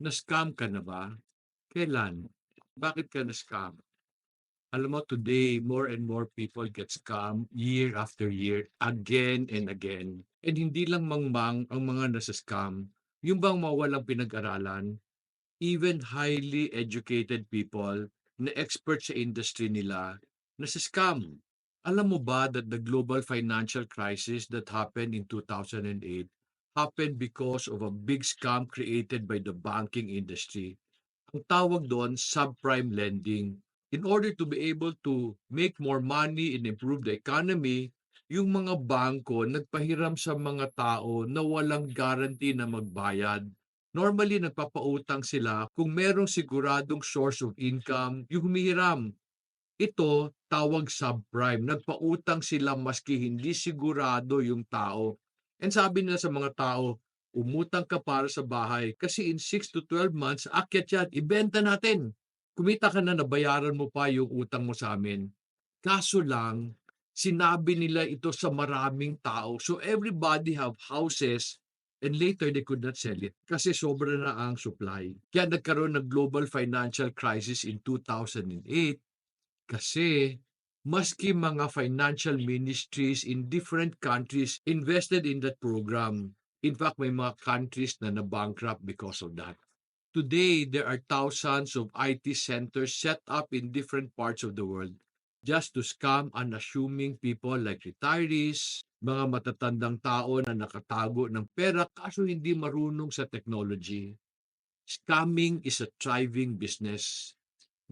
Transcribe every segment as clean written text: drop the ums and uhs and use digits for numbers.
Na-scam ka na ba? Kailan? Bakit ka na-scam? Alam mo, today, more and more people get scammed year after year, again and again. And hindi lang mangmang ang mga nasa-scam. Yung bang mawalang pinag-aralan, even highly educated people na expert sa industry nila, nasa-scam. Alam mo ba that the global financial crisis that happened in 2008 happened because of a big scam created by the banking industry? Ang tawag doon, subprime lending. In order to be able to make more money and improve the economy, yung mga bangko nagpahiram sa mga tao na walang guarantee na magbayad. Normally, nagpapautang sila kung merong siguradong source of income yung humihiram. Ito, tawag subprime. Nagpautang sila maski hindi sigurado yung tao. And sabi nila sa mga tao, umutang ka para sa bahay kasi in 6 to 12 months, akyat yan, ibenta natin. Kumita ka na, nabayaran mo pa yung utang mo sa amin. Kaso lang, sinabi nila ito sa maraming tao. So everybody have houses and later they could not sell it kasi sobra na ang supply. Kaya nagkaroon ng global financial crisis in 2008 kasi maski mga financial ministries in different countries invested in that program. In fact, may mga countries na na-bankrupt because of that. Today, there are thousands of IT centers set up in different parts of the world just to scam unassuming people like retirees, mga matatandang tao na nakatago ng pera kaso hindi marunong sa technology. Scamming is a thriving business.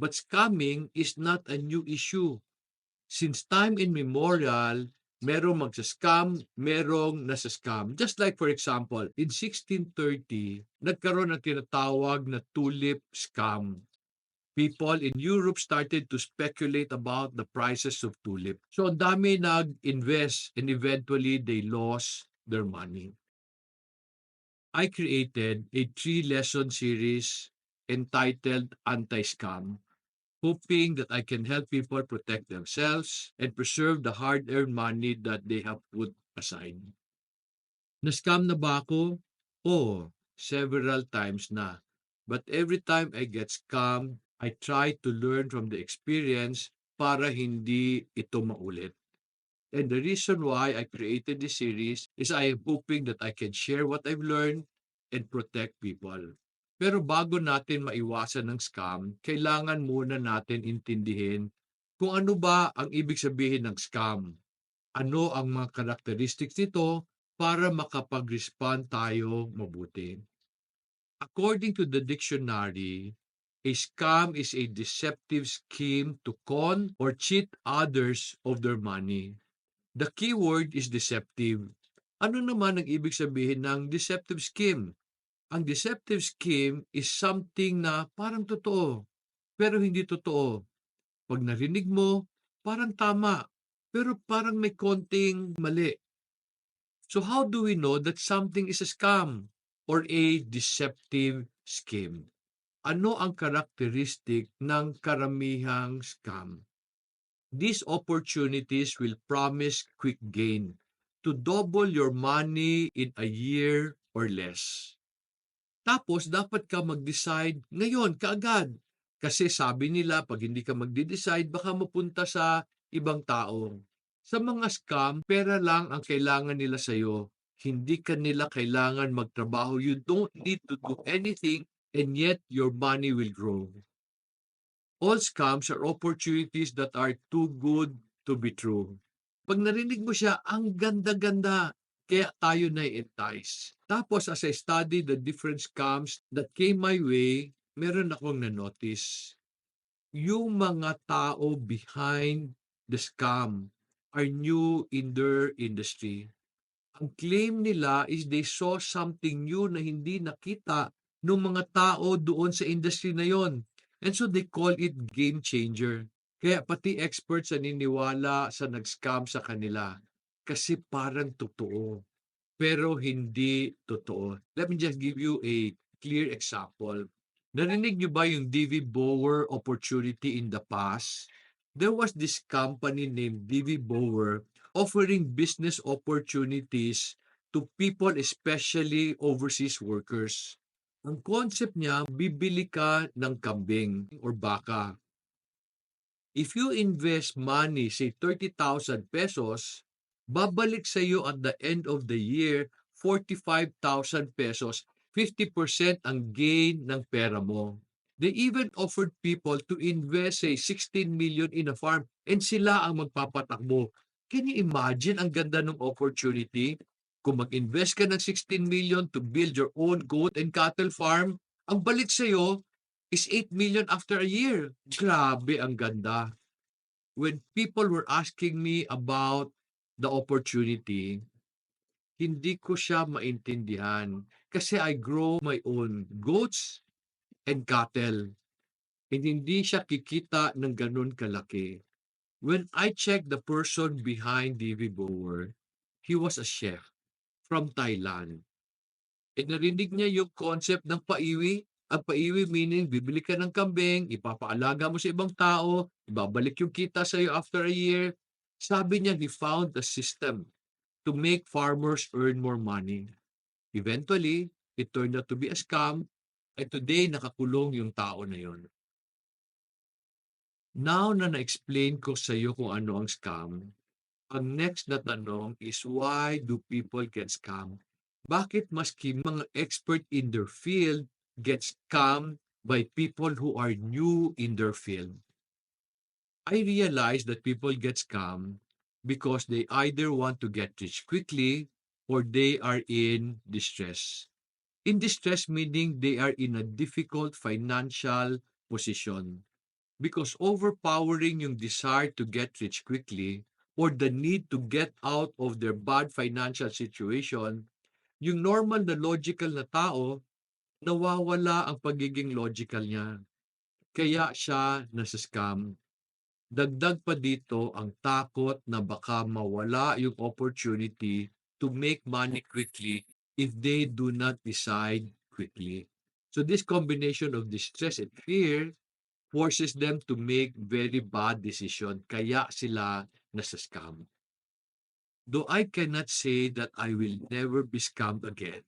But scamming is not a new issue. Since time immemorial, merong magsa-scam, merong nasa-scam. Just like for example, in 1630, nagkaroon ng tinatawag na tulip scam. People in Europe started to speculate about the prices of tulip. So ang dami nag-invest and eventually they lost their money. I created a 3-lesson series entitled Anti-Scam, hoping that I can help people protect themselves and preserve the hard-earned money that they have put aside. Na-scam na ba ako? Oo, several times na. But every time I get scammed, I try to learn from the experience para hindi ito maulit. And the reason why I created this series is I am hoping that I can share what I've learned and protect people. Pero bago natin maiwasan ng scam, kailangan muna natin intindihin kung ano ba ang ibig sabihin ng scam. Ano ang mga characteristics nito para makapag-respond tayo mabuti. According to the dictionary, a scam is a deceptive scheme to con or cheat others of their money. The keyword is deceptive. Ano naman ang ibig sabihin ng deceptive scheme? Ang deceptive scheme is something na parang totoo, pero hindi totoo. Pag narinig mo, parang tama, pero parang may konting mali. So how do we know that something is a scam or a deceptive scheme? Ano ang karakteristik ng karamihang scam? These opportunities will promise quick gain to double your money in a year or less. Tapos dapat ka mag-decide ngayon, kaagad. Kasi sabi nila pag hindi ka magde-decide baka mapunta sa ibang tao. Sa mga scam, pera lang ang kailangan nila sa'yo. Hindi ka nila kailangan magtrabaho. You don't need to do anything and yet your money will grow. All scams are opportunities that are too good to be true. Pag narinig mo siya, ang ganda-ganda. Kaya tayo na-entice. Tapos as I studied the different scams that came my way, meron akong na-notice. Yung mga tao behind the scam are new in their industry. Ang claim nila is they saw something new na hindi nakita ng mga tao doon sa industry na yon. And so they call it game changer. Kaya pati experts naniniwala sa nag-scam sa kanila kasi parang totoo, pero hindi totoo. Let me just give you a clear example. Narinig niyo ba yung DV Bower opportunity in the past? There was this company named DV Bower offering business opportunities to people, especially overseas workers. Ang concept niya, bibili ka ng kambing or baka. If you invest money, say 30,000 pesos, babalik sa iyo at the end of the year 45,000 pesos. 50% ang gain ng pera mo. They even offered people to invest say 16 million in a farm and sila ang magpapatakbo. Can you imagine ang ganda ng opportunity? Kung mag-invest ka ng 16 million to build your own goat and cattle farm, ang balik sa iyo is 8 million after a year. Grabe ang ganda. When people were asking me about the opportunity, hindi ko siya maintindihan kasi I grow my own goats and cattle and hindi siya kikita ng ganun kalaki. When I checked the person behind DV Bower, he was a chef from Thailand. And narinig niya yung concept ng paiwi. Ang paiwi meaning, bibili ka ng kambing, ipapaalaga mo sa ibang tao, ibabalik yung kita sa iyo after a year. Sabi niya, he found a system to make farmers earn more money. Eventually, it turned out to be a scam, and today nakakulong yung tao na yon. Now na na-explain ko sa iyo kung ano ang scam, ang next na tanong is why do people get scammed? Bakit maski mga expert in their field get scammed by people who are new in their field? I realize that people get scammed because they either want to get rich quickly or they are in distress. In distress meaning they are in a difficult financial position because overpowering yung desire to get rich quickly or the need to get out of their bad financial situation, yung normal na logical na tao, nawawala ang pagiging logical niya. Kaya siya nasa-scam. Dagdag pa dito ang takot na baka mawala yung opportunity to make money quickly if they do not decide quickly. So this combination of distress and fear forces them to make very bad decision kaya sila nasa-scam. Though I cannot say that I will never be scammed again,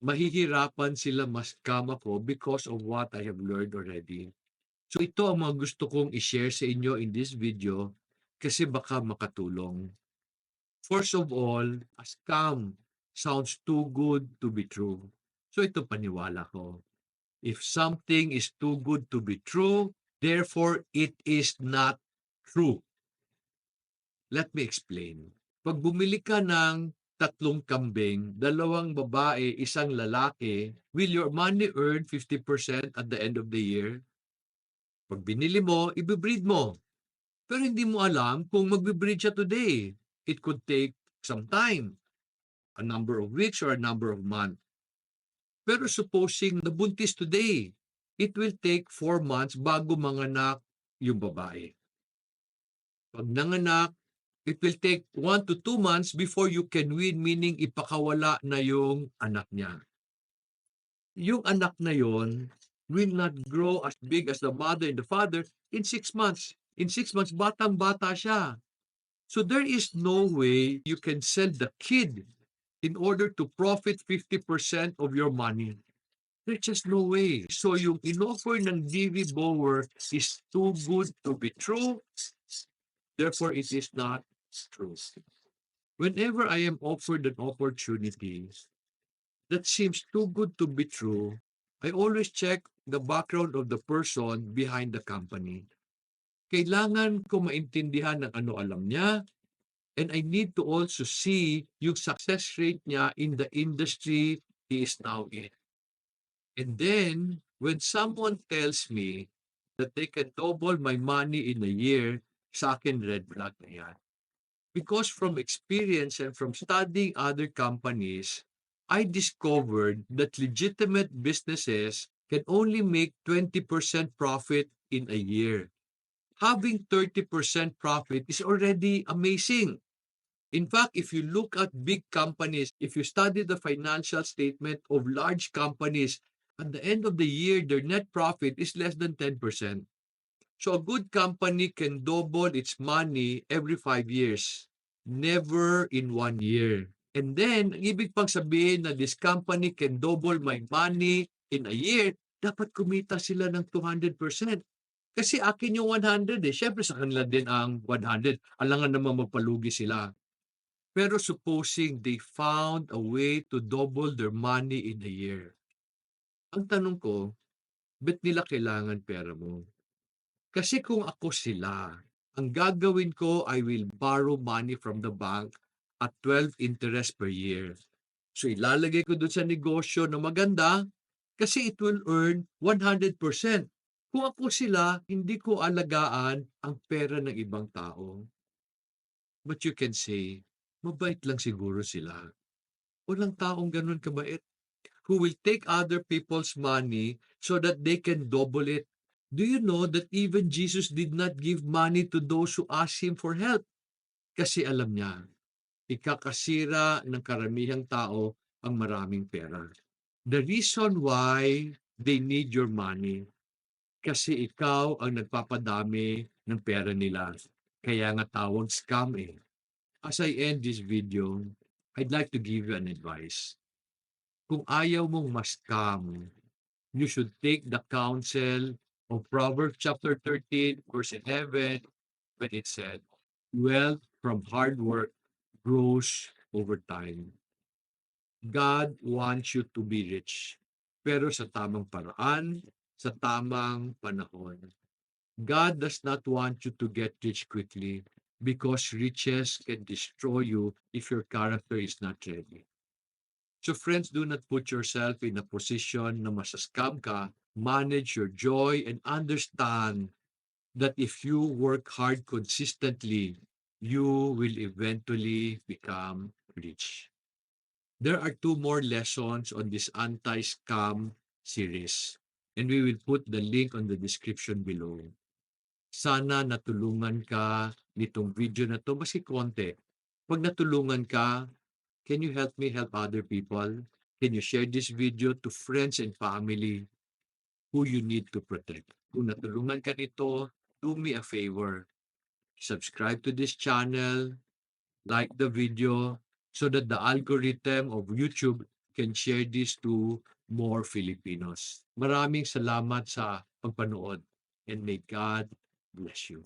mahihirapan sila ma-scam ako because of what I have learned already. So ito ang mga gusto kong i-share sa inyo in this video kasi baka makatulong. First of all, a scam sounds too good to be true. So ito paniwala ko. If something is too good to be true, therefore it is not true. Let me explain. Pag bumili ka ng 3 kambing, 2 babae, 1 lalaki, will your money earn 50% at the end of the year? Pag binili mo, ibibreed mo. Pero hindi mo alam kung magbe-breed siya today. It could take some time, a number of weeks or a number of months. Pero supposing nabuntis today, it will take 4 months bago manganak yung babae. Pag nanganak, it will take 1 to 2 months before you can win, meaning ipakawala na yung anak niya. Yung anak na yon will not grow as big as the mother and the father in 6 months. In 6 months, batang-bata siya. So there is no way you can sell the kid in order to profit 50% of your money. There's just no way. So yung inoffer ng DV Bower is too good to be true. Therefore, it is not true. Whenever I am offered an opportunity that seems too good to be true, I always check the background of the person behind the company. Kailangan ko maintindihan ng ano alam niya, and I need to also see yung success rate niya in the industry he is now in. And then, when someone tells me that they can double my money in a year, sa akin red flag na yan. Because from experience and from studying other companies, I discovered that legitimate businesses can only make 20% profit in a year. Having 30% profit is already amazing. In fact, if you look at big companies, if you study the financial statement of large companies, at the end of the year, their net profit is less than 10%. So a good company can double its money every 5 years, never in 1 year. And then, ang ibig pang sabihin na this company can double my money in a year, dapat kumita sila ng 200%. Kasi akin yung 100 eh. Siyempre sa kanila din ang 100. Alangan naman magpalugi sila. Pero supposing they found a way to double their money in a year. Ang tanong ko, ba't nila kailangan pera mo? Kasi kung ako sila, ang gagawin ko, I will borrow money from the bank at 12 interest per year. So ilalagay ko doon sa negosyo na maganda kasi it will earn 100%. Kung ako sila, hindi ko alagaan ang pera ng ibang tao. But you can say, mabait lang siguro sila. Walang taong ganun kabait who will take other people's money so that they can double it. Do you know that even Jesus did not give money to those who asked him for help? Kasi alam niya, ikakasira ng karamihang tao ang maraming pera. The reason why they need your money, kasi ikaw ang nagpapadami ng pera nila. Kaya nga tawag scam eh. As I end this video, I'd like to give you an advice. Kung ayaw mong ma-scam, you should take the counsel of Proverbs chapter 13, verse 11, when it said, wealth from hard work grows over time. God wants you to be rich, pero sa tamang paraan, sa tamang panahon. God does not want you to get rich quickly because riches can destroy you if your character is not ready. So friends, do not put yourself in a position na masascam ka. Manage your joy and understand that if you work hard consistently, you will eventually become rich. There are two more lessons on this anti-scam series, and we will put the link on the description below. Sana natulungan ka nitong video na to, maski konti. Pag natulungan ka, can you help me help other people? Can you share this video to friends and family who you need to protect? Kung natulungan ka nito, do me a favor. Subscribe to this channel, like the video, so that the algorithm of YouTube can share this to more Filipinos. Maraming salamat sa pagpanood and may God bless you.